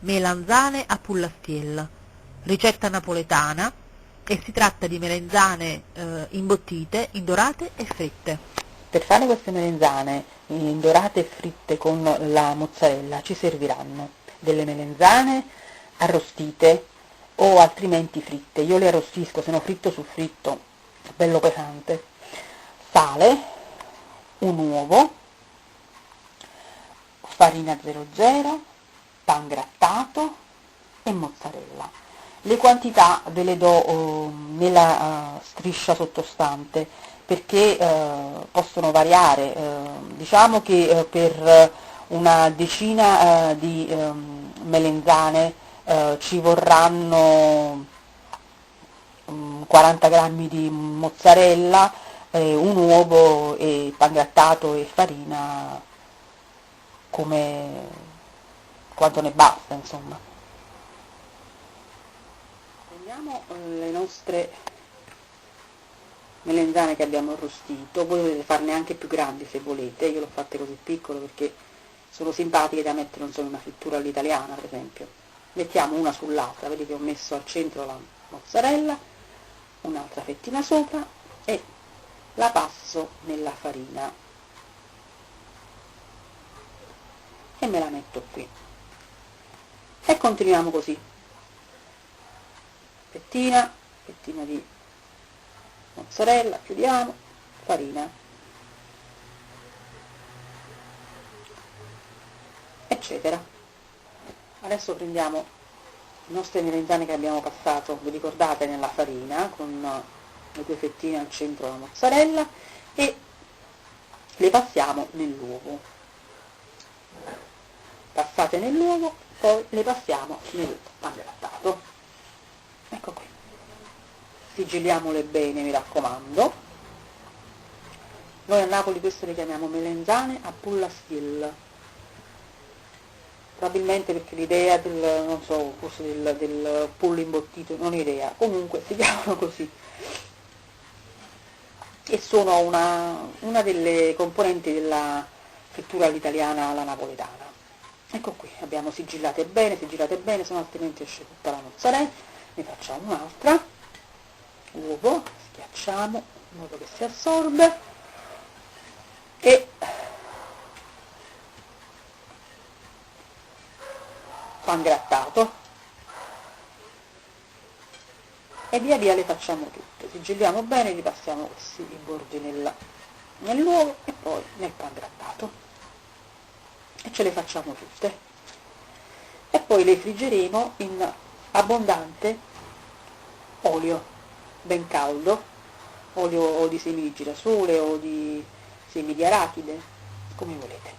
melanzane a pullastiel, ricetta napoletana, e si tratta di melanzane imbottite, indorate e fritte. Per fare queste melanzane indorate e fritte con la mozzarella ci serviranno delle melanzane arrostite o altrimenti fritte. Io le arrostisco, se no fritto su fritto, bello pesante. Sale, un uovo, farina 00, pan grattato e mozzarella. Le quantità ve le do nella striscia sottostante, perché possono variare. Diciamo che per una decina di melanzane ci vorranno 40 grammi di mozzarella, un uovo e pan grattato e farina, come quanto ne basta, insomma. Prendiamo le nostre melanzane che abbiamo arrostito, voi potete farne anche più grandi se volete, io l'ho fatte così piccole perché sono simpatiche da mettere, non so, in una frittura all'italiana per esempio. Mettiamo una sull'altra, vedete ho messo al centro la mozzarella, un'altra fettina sopra e la passo nella farina e me la metto qui e continuiamo così, fettina di mozzarella, chiudiamo, farina, eccetera. Adesso prendiamo le nostre melanzane che abbiamo passato, vi ricordate, nella farina con le due fettine al centro della mozzarella e le passiamo nell'uovo. Passate nell'uovo, poi le passiamo nel pan grattato. Ecco qui. Sigilliamole bene, mi raccomando. Noi a Napoli questo le chiamiamo melanzane a pullastiel, probabilmente perché l'idea del, non so, forse del pollo imbottito, non idea, comunque si chiamano così, e sono una delle componenti della frittura all'italiana alla napoletana. Ecco qui, abbiamo sigillate bene, se no altrimenti esce tutta la mozzarella. Ne facciamo un'altra, uovo, schiacciamo in modo che si assorbe e pan grattato e via via le facciamo tutte, sigilliamo bene, li passiamo questi i bordi nell'uovo e poi nel pan grattato e ce le facciamo tutte e poi le friggeremo in abbondante olio ben caldo, olio o di semi di girasole o di semi di arachide, come volete.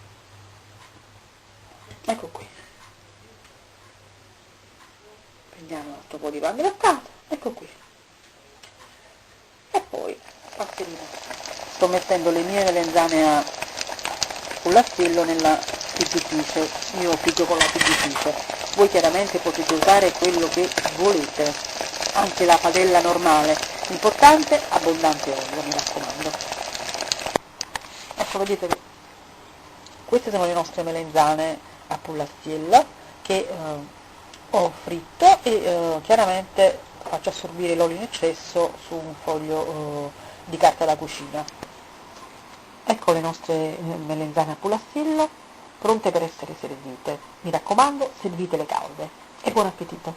Ecco qui, prendiamo un altro po' di pan grattato, ecco qui, e poi passeremo. Sto mettendo le mie melanzane a pullastiello nella friggitrice, io friggo con la friggitrice, voi chiaramente potete usare quello che volete, anche la padella normale, l'importante abbondante olio, mi raccomando. Ecco, vedete che queste sono le nostre melanzane a pullastiello che ho fritto e chiaramente faccio assorbire l'olio in eccesso su un foglio di carta da cucina. Ecco le nostre melanzane a pullastiello pronte per essere servite. Mi raccomando, servitele calde e buon appetito!